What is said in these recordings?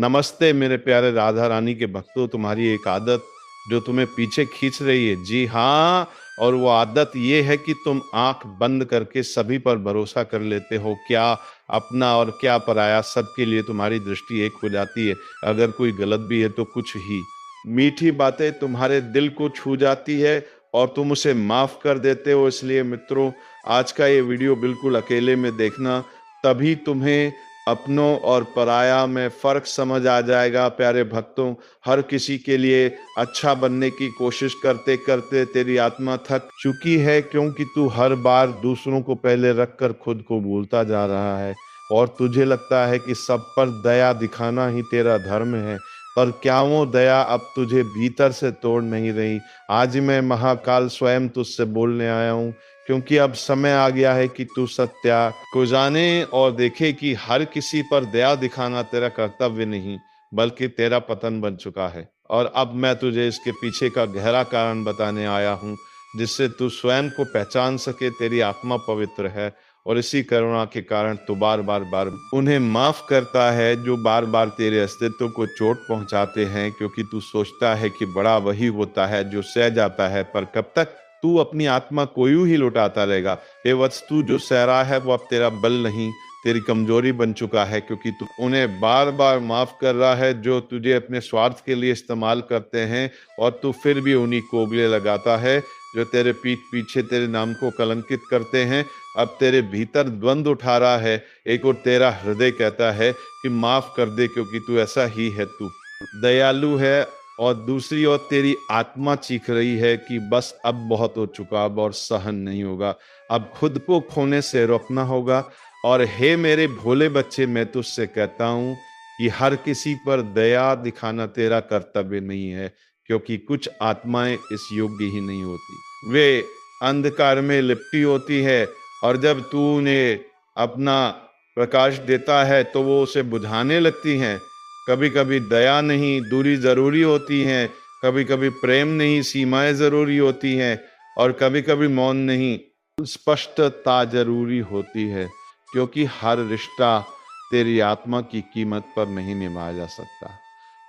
नमस्ते मेरे प्यारे राधा रानी के भक्तों, तुम्हारी एक आदत जो तुम्हें पीछे खींच रही है। जी हाँ, और वो आदत ये है कि तुम आंख बंद करके सभी पर भरोसा कर लेते हो। क्या अपना और क्या पराया, सबके लिए तुम्हारी दृष्टि एक हो जाती है। अगर कोई गलत भी है तो कुछ ही मीठी बातें तुम्हारे दिल को छू जाती है और तुम उसे माफ कर देते हो। इसलिए मित्रों, आज का ये वीडियो बिल्कुल अकेले में देखना, तभी तुम्हें अपनों और पराया में फर्क समझ आ जाएगा। प्यारे भक्तों, हर किसी के लिए अच्छा बनने की कोशिश करते करते तेरी आत्मा थक चुकी है, क्योंकि तू हर बार दूसरों को पहले रखकर खुद को भूलता जा रहा है और तुझे लगता है कि सब पर दया दिखाना ही तेरा धर्म है। पर क्या वो दया अब तुझे भीतर से तोड़ नहीं रही? आज मैं महाकाल स्वयं तुझसे बोलने आया हूँ, क्योंकि अब समय आ गया है कि तू सत्या को जाने और देखे कि हर किसी पर दया दिखाना तेरा कर्तव्य नहीं बल्कि तेरा पतन बन चुका है। और अब मैं तुझे इसके पीछे का गहरा कारण बताने आया हूँ, जिससे तू स्वयं को पहचान सके। तेरी आत्मा पवित्र है और इसी करुणा के कारण तू बार बार बार उन्हें माफ करता है जो बार बार तेरे अस्तित्व को चोट पहुंचाते हैं, क्योंकि तू सोचता है कि बड़ा वही होता है जो सह जाता है। पर कब तक तू अपनी आत्मा को यूं ही लुटाता रहेगा? ये वस्तु जो सह रहा है वो अब तेरा बल नहीं, तेरी कमजोरी बन चुका है, क्योंकि तू उन्हें बार बार माफ कर रहा है जो तुझे अपने स्वार्थ के लिए इस्तेमाल करते हैं। और तू फिर भी उन्हीं को उंगली लगाता है जो तेरे पीठ पीछे तेरे नाम को कलंकित करते हैं। अब तेरे भीतर द्वंद्व उठा रहा है। एक और तेरा हृदय कहता है कि माफ कर दे, क्योंकि तू ऐसा ही है, तू दयालु है। और दूसरी ओर तेरी आत्मा चीख रही है कि बस अब बहुत हो चुका, अब और सहन नहीं होगा, अब खुद को खोने से रोकना होगा। और हे मेरे भोले बच्चे, मैं तुझसे कहता हूं कि हर किसी पर दया दिखाना तेरा कर्तव्य नहीं है, क्योंकि कुछ आत्माएं इस योग्य ही नहीं होती। वे अंधकार में लिपटी होती है और जब तू उन्हें अपना प्रकाश देता है तो वो उसे बुझाने लगती हैं। कभी कभी दया नहीं, दूरी जरूरी होती है। कभी कभी प्रेम नहीं, सीमाएं जरूरी होती हैं। और कभी कभी मौन नहीं, स्पष्टता जरूरी होती है, क्योंकि हर रिश्ता तेरी आत्मा की कीमत पर नहीं निभाया जा सकता।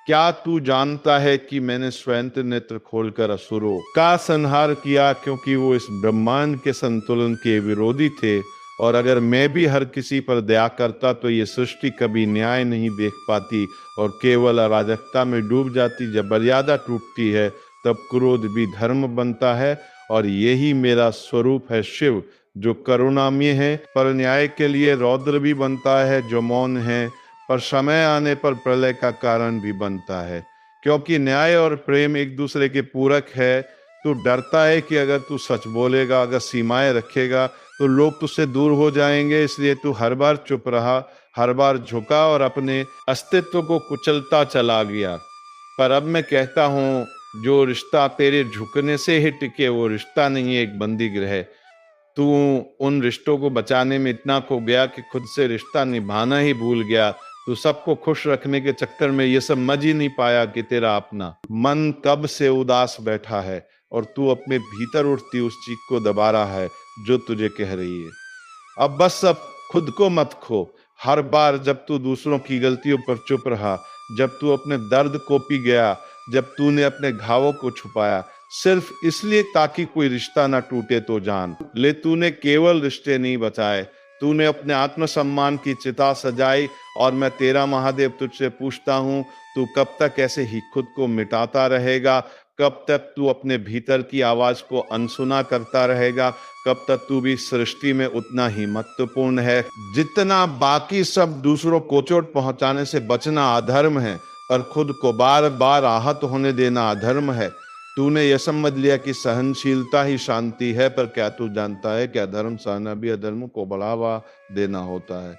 क्या तू जानता है कि मैंने स्वयं नेत्र खोलकर असुरों का संहार किया, क्योंकि वो इस ब्रह्मांड के संतुलन के विरोधी थे। और अगर मैं भी हर किसी पर दया करता तो ये सृष्टि कभी न्याय नहीं देख पाती और केवल अराजकता में डूब जाती। जब मर्यादा टूटती है तब क्रोध भी धर्म बनता है। और यही मेरा स्वरूप है शिव, जो करुणामय है पर न्याय के लिए रौद्र भी बनता है, जो मौन है पर समय आने पर प्रलय का कारण भी बनता है। क्योंकि न्याय और प्रेम एक दूसरे के पूरक है। तू डरता है कि अगर तू सच बोलेगा, अगर सीमाएं रखेगा तो लोग तुझसे दूर हो जाएंगे, इसलिए तू हर बार चुप रहा, हर बार झुका और अपने अस्तित्व को कुचलता चला गया। पर अब मैं कहता हूँ, जो रिश्ता तेरे झुकने से ही टिके वो रिश्ता नहीं, एक बंदी गृह। तू उन रिश्तों को बचाने में इतना खो गया कि खुद से रिश्ता निभाना ही भूल गया। तू सबको खुश रखने के चक्कर में ये सब समझ ही नहीं पाया कि तेरा अपना मन कब से उदास बैठा है और तू अपने भीतर उठती उस चीख को दबा रहा है जो तुझे कह रही है, अब बस अब खुद को मत खो। हर बार जब तू दूसरों की गलतियों पर चुप रहा, जब तू अपने दर्द को पी गया, जब तूने अपने घावों को छुपाया सिर्फ इसलिए ताकि कोई रिश्ता ना टूटे, तो जान ले तूने केवल रिश्ते नहीं बचाए, तूने अपने आत्मसम्मान की चिता सजाई। और मैं तेरा महादेव तुझसे पूछता हूँ, तू कब तक ऐसे ही खुद को मिटाता रहेगा? कब तक तू अपने भीतर की आवाज को अनसुना करता रहेगा? कब तक तू भी सृष्टि में उतना ही महत्वपूर्ण है जितना बाकी सब? दूसरों को चोट पहुंचाने से बचना अधर्म है, और खुद को बार बार आहत होने देना अधर्म है। तूने यह समझ लिया कि सहनशीलता ही शांति है, पर क्या तू जानता है कि अधर्म सहना भी अधर्म को बढ़ावा देना होता है?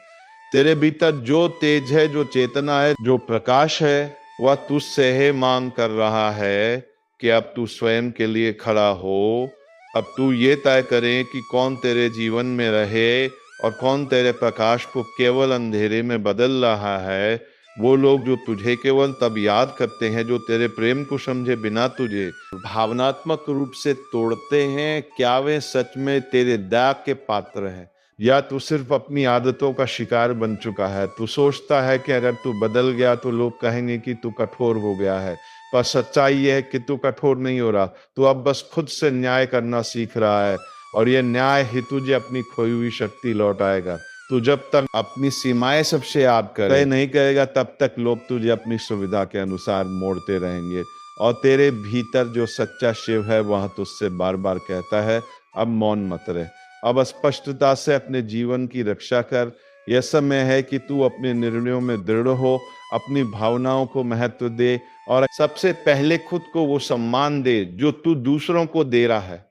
तेरे भीतर जो तेज है, जो चेतना है, जो प्रकाश है, वह तुझसे है मांग कर रहा है कि अब तू स्वयं के लिए खड़ा हो। अब तू ये तय करे कि कौन तेरे जीवन में रहे और कौन तेरे प्रकाश को केवल अंधेरे में बदल रहा है। वो लोग जो तुझे केवल तब याद करते हैं जो तेरे प्रेम को समझे बिना तुझे भावनात्मक रूप से तोड़ते हैं, क्या वे सच में तेरे दया के पात्र हैं? या तू सिर्फ अपनी आदतों का शिकार बन चुका है? तू सोचता है कि अगर तू बदल गया तो लोग कहेंगे कि तू कठोर हो गया है, पर सच्चाई ये है कि तू कठोर नहीं हो रहा। तू अब बस खुद से न्याय करना सीख रहा है, और ये न्याय ही तुझे अपनी खोई हुई शक्ति लौटाएगा। तू जब तक अपनी सीमाएं सबसे याद तय नहीं करेगा, तब तक लोग तुझे अपनी सुविधा के अनुसार मोड़ते रहेंगे। और तेरे भीतर जो सच्चा शिव है वह तुझसे बार बार कहता है, अब मौन मत रहे, अब स्पष्टता से अपने जीवन की रक्षा कर। यह समय है कि तू अपने निर्णयों में दृढ़ हो, अपनी भावनाओं को महत्व दे, और सबसे पहले खुद को वो सम्मान दे जो तू दूसरों को दे रहा है।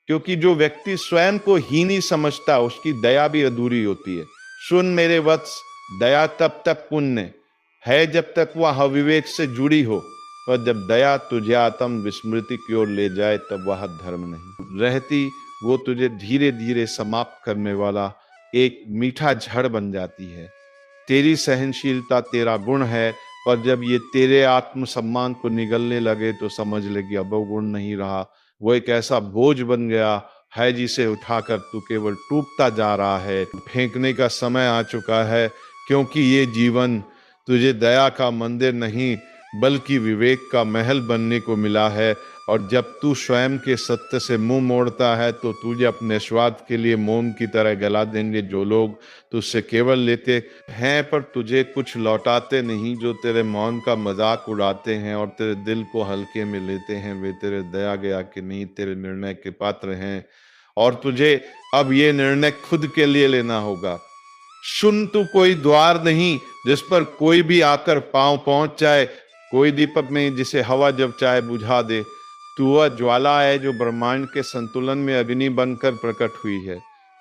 क्योंकि जो व्यक्ति स्वयं को हीन ही समझता है, उसकी दया भी अधूरी होती है। सुन मेरे वत्स, दया तब तक पुण्य है जब तक वह अविवेक से जुड़ी हो, पर जब दया तुझे आत्म विस्मृति की ओर ले जाए तब वह धर्म नहीं रहती, वो तुझे धीरे धीरे समाप्त करने वाला एक मीठा झड़ बन जाती है। तेरी सहनशीलता तेरा गुण है, पर जब ये तेरे आत्मसम्मान को निगलने लगे तो समझ ले कि अब वो गुण नहीं रहा, वो एक ऐसा बोझ बन गया है जिसे उठाकर तू केवल टूटता जा रहा है। फेंकने का समय आ चुका है, क्योंकि ये जीवन तुझे दया का मंदिर नहीं बल्कि विवेक का महल बनने को मिला है। और जब तू स्वयं के सत्य से मुंह मोड़ता है तो तुझे अपने स्वार्थ के लिए मोम की तरह गला देंगे जो लोग तुझसे केवल लेते हैं पर तुझे कुछ लौटाते नहीं, जो तेरे मौन का मजाक उड़ाते हैं और तेरे दिल को हल्के में लेते हैं, वे तेरे दया गया कि नहीं तेरे निर्णय के पात्र हैं। और तुझे अब ये निर्णय खुद के लिए लेना होगा। सुन, तू कोई द्वार नहीं जिस पर कोई भी आकर पांव पहुंच जाए, कोई दीपक नहीं जिसे हवा जब चाहे बुझा दे। तू वह ज्वाला है जो ब्रह्मांड के संतुलन में अग्नि बनकर प्रकट हुई है।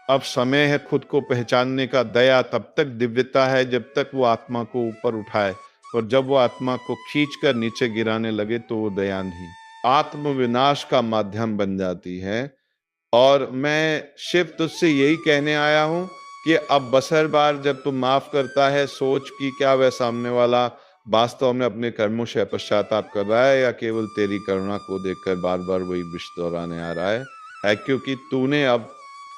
अब समय है खुद को पहचानने का। दया तब तक दिव्यता है जब तक वो आत्मा को ऊपर उठाए, और जब वो आत्मा को खींचकर नीचे गिराने लगे तो वो दया नहीं, आत्म विनाश का माध्यम बन जाती है। और मैं शिव तुझसे यही कहने आया हूं कि अब बसर बार जब तू माफ करता है, सोच कि क्या वह सामने वाला वास्तव में अपने कर्मों से पश्चाताप कर रहा है या केवल तेरी करुणा को देखकर बार बार वही विष दोहराने आ रहा है। क्योंकि तूने अब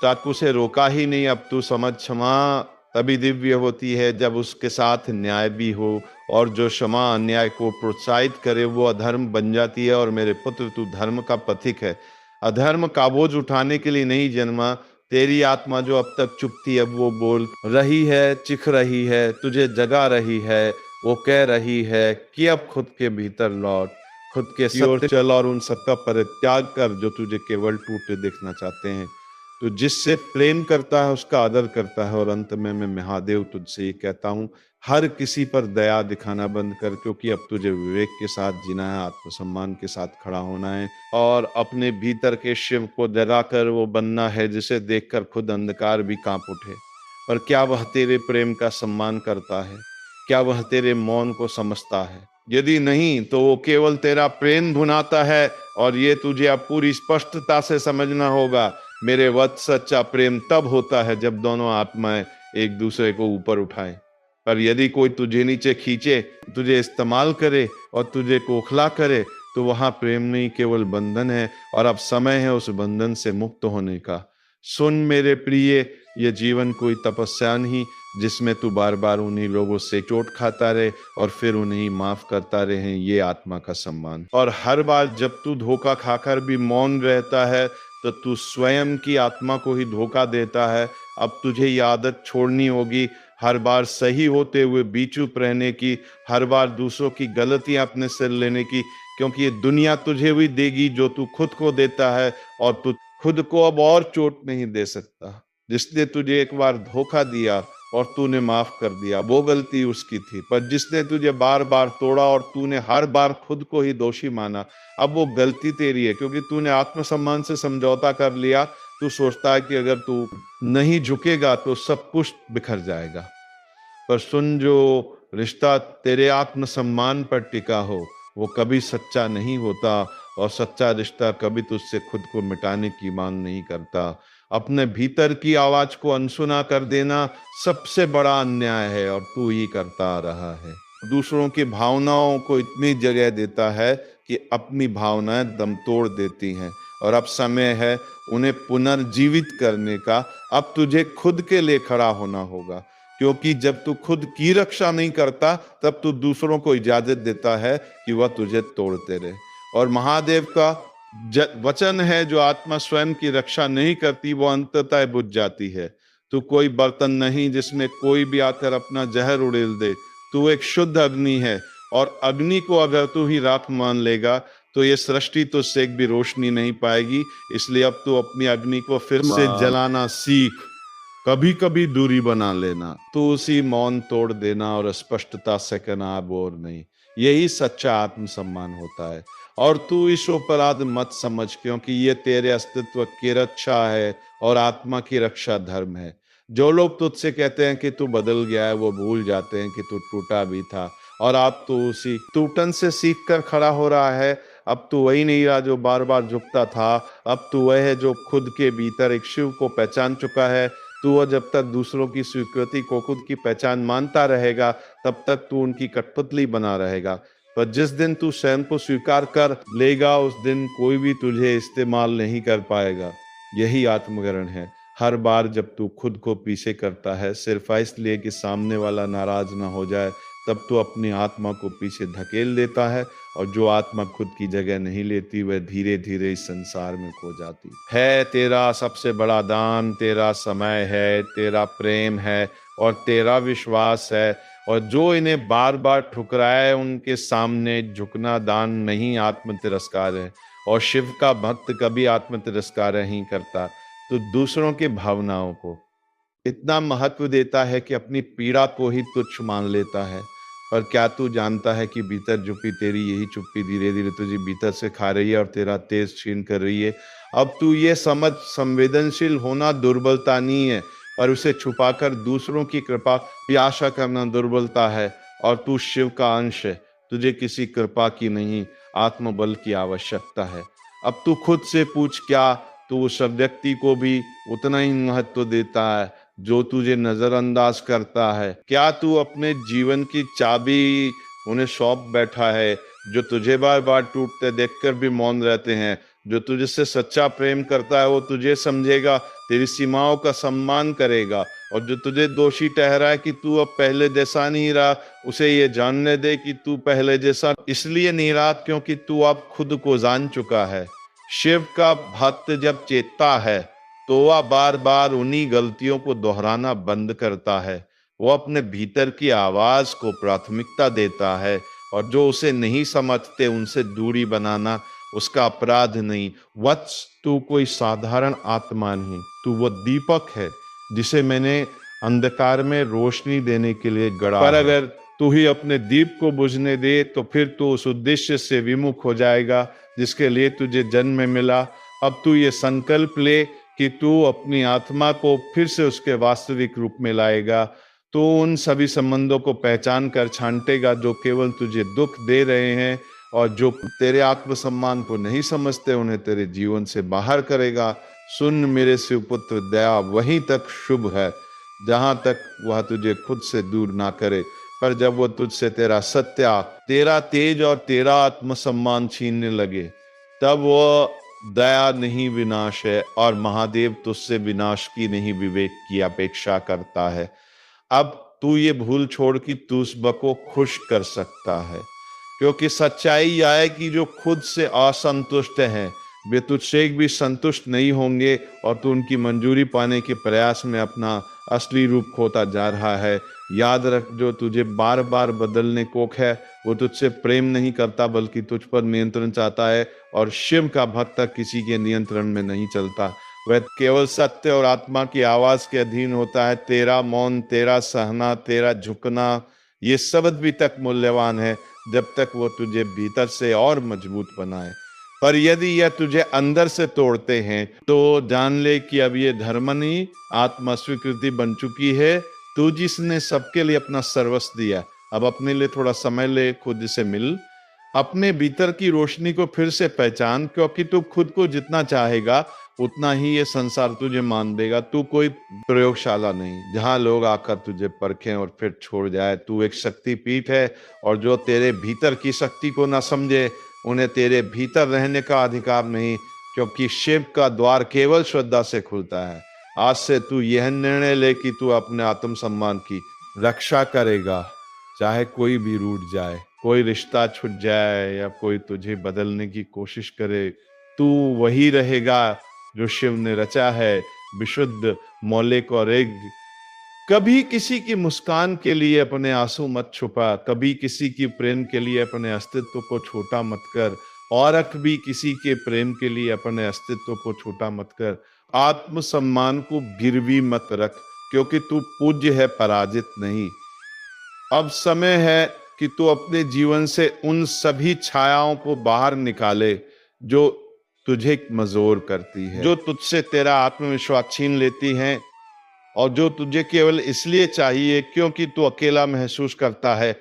तक उसे रोका ही नहीं। अब तू समझ, क्षमा तभी दिव्य होती है जब उसके साथ न्याय भी हो, और जो क्षमा अन्याय को प्रोत्साहित करे वो अधर्म बन जाती है। और मेरे पुत्र, तू धर्म का पथिक है, अधर्म का बोझ उठाने के लिए नहीं जन्मा। तेरी आत्मा जो अब तक चुप थी अब वो बोल रही है, चिख रही है, तुझे जगा रही है। वो कह रही है कि अब खुद के भीतर लौट, खुद के सत्य चल और उन सबका परित्याग कर जो तुझे केवल टूटे देखना चाहते हैं। तो जिससे प्रेम करता है उसका आदर करता है। और अंत में मैं महादेव तुझसे ये कहता हूँ, हर किसी पर दया दिखाना बंद कर, क्योंकि अब तुझे विवेक के साथ जीना है, आत्मसम्मान के साथ खड़ा होना है, और अपने भीतर के शिव को जगाकर वो बनना है जिसे देखकर खुद अंधकार भी कांप उठे। पर क्या वह तेरे प्रेम का सम्मान करता है? क्या वह तेरे मौन को समझता है? यदि नहीं तो वो केवल तेरा प्रेम भुनाता है, और ये तुझे अब पूरी स्पष्टता से समझना होगा। मेरे वत्स, सच्चा प्रेम तब होता है जब दोनों आत्माएं एक दूसरे को ऊपर उठाएं। पर यदि कोई तुझे नीचे खींचे, तुझे इस्तेमाल करे और तुझे खोखला करे, तो वहां प्रेम नहीं केवल बंधन है, और अब समय है उस बंधन से मुक्त होने का। सुन मेरे प्रिय, ये जीवन कोई तपस्या नहीं जिसमें तू बार बार उन्हीं लोगों से चोट खाता रहे और फिर उन्हें माफ करता रहे, ये आत्मा का सम्मान। और हर बार जब तू धोखा खाकर भी मौन रहता है तो तू स्वयं की आत्मा को ही धोखा देता है। अब तुझे ये आदत छोड़नी होगी, हर बार सही होते हुए भी चुप रहने की, हर बार दूसरों की गलतियां अपने सिर लेने की, क्योंकि ये दुनिया तुझे भी देगी जो तू खुद को देता है, और तू खुद को अब और चोट नहीं दे सकता। जिसने तुझे एक बार धोखा दिया और तूने माफ कर दिया, वो गलती उसकी थी, पर जिसने तुझे बार बार तोड़ा और तूने हर बार खुद को ही दोषी माना, अब वो गलती तेरी है, क्योंकि तूने आत्मसम्मान से समझौता कर लिया। तू सोचता है कि अगर तू नहीं झुकेगा तो सब कुछ बिखर जाएगा। पर सुन, जो रिश्ता तेरे आत्मसम्मान पर टिका हो वो कभी सच्चा नहीं होता, और सच्चा रिश्ता कभी तुझसे खुद को मिटाने की मांग नहीं करता। अपने भीतर की आवाज को अनसुना कर देना सबसे बड़ा अन्याय है, और तू ही करता आ रहा है। दूसरों की भावनाओं को इतनी जगह देता है कि अपनी भावनाएं दम तोड़ देती हैं। और अब समय है उन्हें पुनर्जीवित करने का। अब तुझे खुद के लिए खड़ा होना होगा, क्योंकि जब तू खुद की रक्षा नहीं करता तब तू दूसरों को इजाजत देता है कि वह तुझे तोड़ते रहे। और महादेव का वचन है, जो आत्मा स्वयं की रक्षा नहीं करती वो अंततः बुझ जाती है। तू कोई बर्तन नहीं जिसमें कोई भी आकर अपना जहर उड़ेल दे। तू एक शुद्ध अग्नि है, और अग्नि को अगर तू ही राख मान लेगा तो ये सृष्टि तुझसे एक भी रोशनी नहीं पाएगी। इसलिए अब तू अपनी अग्नि को फिर से जलाना सीख। कभी कभी दूरी बना लेना, तो उसी मौन तोड़ देना और स्पष्टता से कहना अब और नहीं। यही सच्चा आत्मसम्मान होता है। और तू इस अपराध मत समझ, क्योंकि ये तेरे अस्तित्व की रक्षा है और आत्मा की रक्षा धर्म है। जो लोग तुझसे कहते हैं कि तू बदल गया है, वो भूल जाते हैं कि तू टूटा भी था, और अब तू उसी टूटन से सीख कर खड़ा हो रहा है। अब तू वही नहीं रहा जो बार बार झुकता था। अब तू वह है जो खुद के भीतर एक शिव को पहचान चुका है। तू वह जब तक दूसरों की स्वीकृति को खुद की पहचान मानता रहेगा, तब तक तू उनकी कठपुतली बना रहेगा। पर जिस दिन तू स्वयं को स्वीकार कर लेगा, उस दिन कोई भी तुझे इस्तेमाल नहीं कर पाएगा। यही आत्मग्रहण है। हर बार जब तू खुद को पीछे करता है सिर्फ इसलिए कि सामने वाला नाराज ना हो जाए, तब तू अपनी आत्मा को पीछे धकेल देता है। और जो आत्मा खुद की जगह नहीं लेती, वह धीरे धीरे इस संसार में खो जाती है। तेरा सबसे बड़ा दान तेरा समय है, तेरा प्रेम है और तेरा विश्वास है। और जो इन्हें बार बार ठुकराए, उनके सामने झुकना दान नहीं, आत्म तिरस्कार है। और शिव का भक्त कभी आत्म तिरस्कार नहीं करता, तो दूसरों की भावनाओं को इतना महत्व देता है कि अपनी पीड़ा को ही तुच्छ मान लेता है। पर क्या तू जानता है कि भीतर छुपी तेरी यही चुप्पी धीरे धीरे तुझे भीतर से खा रही है और तेरा तेज छीन कर रही है। अब तू ये समझ, संवेदनशील होना दुर्बलता नहीं है, पर उसे छुपाकर दूसरों की कृपा की आशा करना दुर्बलता है। और तू शिव का अंश है, तुझे किसी कृपा की नहीं, आत्मबल की आवश्यकता है। अब तू खुद से पूछ, क्या तू उस व्यक्ति को भी उतना ही महत्व देता है जो तुझे नजरअंदाज करता है? क्या तू अपने जीवन की चाबी उन्हें सौंप बैठा है, जो तुझे बार बार टूटते देखकर भी मौन रहते हैं? जो तुझसे सच्चा प्रेम करता है वो तुझे समझेगा, तेरी सीमाओं का सम्मान करेगा। और जो तुझे दोषी ठहराए कि तू अब पहले जैसा नहीं रहा, उसे ये जानने दे कि तू पहले जैसा इसलिए नहीं रहा क्योंकि तू अब खुद को जान चुका है। शिव का भक्त जब चेतता है तो वह बार बार उन्हीं गलतियों को दोहराना बंद करता है। वो अपने भीतर की आवाज को प्राथमिकता देता है, और जो उसे नहीं समझते उनसे दूरी बनाना उसका अपराध नहीं। वत्स, तू कोई साधारण आत्मा नहीं, तू वो दीपक है जिसे मैंने अंधकार में रोशनी देने के लिए गढ़ा पर अगर तू ही अपने दीप को बुझने दे तो फिर तू उस उद्देश्य से विमुख हो जाएगा जिसके लिए तुझे जन्म मिला। अब तू ये संकल्प ले कि तू अपनी आत्मा को फिर से उसके वास्तविक रूप में लाएगा। तो उन सभी संबंधों को पहचान कर छांटेगा जो केवल तुझे दुख दे रहे हैं, और जो तेरे आत्मसम्मान को नहीं समझते उन्हें तेरे जीवन से बाहर करेगा। सुन मेरे शिवपुत्र, दया वहीं तक शुभ है जहां तक वह तुझे खुद से दूर ना करे। पर जब वो तुझसे तेरा सत्य, तेरा तेज और तेरा आत्मसम्मान छीनने लगे, तब वो दया नहीं विनाश है, और महादेव तुझसे विनाश की नहीं विवेक की अपेक्षा करता है। अब तू ये भूल छोड़ कि तू उस को खुश कर सकता है, क्योंकि सच्चाई यह है कि जो खुद से असंतुष्ट हैं वे तुझसे एक भी संतुष्ट नहीं होंगे, और तू उनकी मंजूरी पाने के प्रयास में अपना असली रूप खोता जा रहा है। याद रख, जो तुझे बार बार बदलने को है वो तुझसे प्रेम नहीं करता बल्कि तुझ पर नियंत्रण चाहता है। और शिव का भक्त किसी के नियंत्रण में नहीं चलता, वह केवल सत्य और आत्मा की आवाज के अधीन होता है। तेरा मौन, तेरा सहना, तेरा झुकना, ये शब्द भी तक मूल्यवान है जब तक वो तुझे भीतर से और मजबूत बनाए। पर यदि यह तुझे अंदर से तोड़ते हैं तो जान ले कि अब ये धर्म नहीं, आत्मा स्वीकृति बन चुकी है। तू जिसने सबके लिए अपना सर्वस्व दिया, अब अपने लिए थोड़ा समय ले, खुद से मिल, अपने भीतर की रोशनी को फिर से पहचान, क्योंकि तू खुद को जितना चाहेगा उतना ही ये संसार तुझे मान देगा। तू कोई प्रयोगशाला नहीं जहां लोग आकर तुझे परखें और फिर छोड़ जाए। तू एक शक्तिपीठ है, और जो तेरे भीतर की शक्ति को ना समझे उन्हें तेरे भीतर रहने का अधिकार नहीं। क्योंकि शिव का द्वार केवल श्रद्धा से खुलता है। आज से तू यह निर्णय ले कि तू अपने आत्मसम्मान की रक्षा करेगा, चाहे कोई भी रूठ जाए, कोई रिश्ता छूट जाए या कोई तुझे बदलने की कोशिश करे, तू वही रहेगा जो शिव ने रचा है, विशुद्ध, मौलिक और एक। कभी किसी की मुस्कान के लिए अपने आंसू मत छुपा, कभी किसी की प्रेम के लिए अपने अस्तित्व को छोटा मत कर, और कभी किसी के प्रेम के लिए अपने अस्तित्व को छोटा मत कर। आत्मसम्मान को गिरवी मत रख, क्योंकि तू पूज्य है, पराजित नहीं। अब समय है कि तू अपने जीवन से उन सभी छायाओं को बाहर निकाले जो तुझे मजबूर करती है, जो तुझसे तेरा आत्मविश्वास छीन लेती हैं, और जो तुझे केवल इसलिए चाहिए क्योंकि तू अकेला महसूस करता है।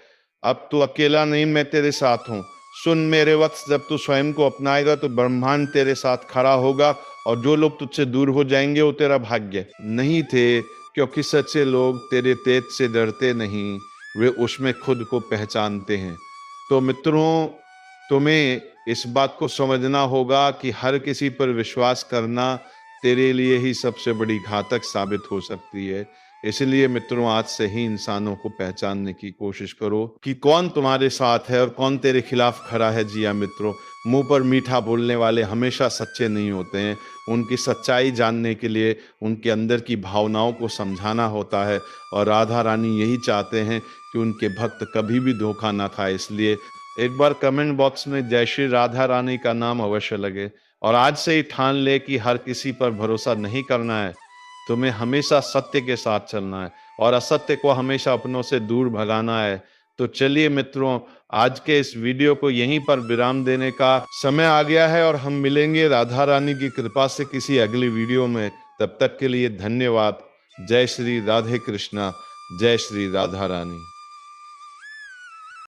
अब तू अकेला नहीं, मैं तेरे साथ हूँ। सुन मेरे वक्त, जब तू स्वयं को अपनाएगा तो ब्रह्मांड तेरे साथ खड़ा होगा, और जो लोग तुझसे दूर हो जाएंगे वो तेरा भाग्य नहीं थे, क्योंकि सच्चे लोग तेरे तेज से डरते नहीं, वे उसमें खुद को पहचानते हैं। तो मित्रों, तुम्हें इस बात को समझना होगा कि हर किसी पर विश्वास करना तेरे लिए ही सबसे बड़ी घातक साबित हो सकती है। इसलिए मित्रों, आज से ही इंसानों को पहचानने की कोशिश करो कि कौन तुम्हारे साथ है और कौन तेरे खिलाफ खड़ा है। जी हाँ मित्रों, मुंह पर मीठा बोलने वाले हमेशा सच्चे नहीं होते हैं। उनकी सच्चाई जानने के लिए उनके अंदर की भावनाओं को समझाना होता है, और राधा रानी यही चाहते हैं कि उनके भक्त कभी भी धोखा ना खाए। इसलिए एक बार कमेंट बॉक्स में जय श्री राधा रानी का नाम अवश्य लगे, और आज से ही ठान ले कि हर किसी पर भरोसा नहीं करना है। तुम्हें हमेशा सत्य के साथ चलना है, और असत्य को हमेशा अपनों से दूर भगाना है। तो चलिए मित्रों, आज के इस वीडियो को यहीं पर विराम देने का समय आ गया है, और हम मिलेंगे राधा रानी की कृपा से किसी अगली वीडियो में। तब तक के लिए धन्यवाद। जय श्री राधे कृष्णा, जय श्री राधा रानी।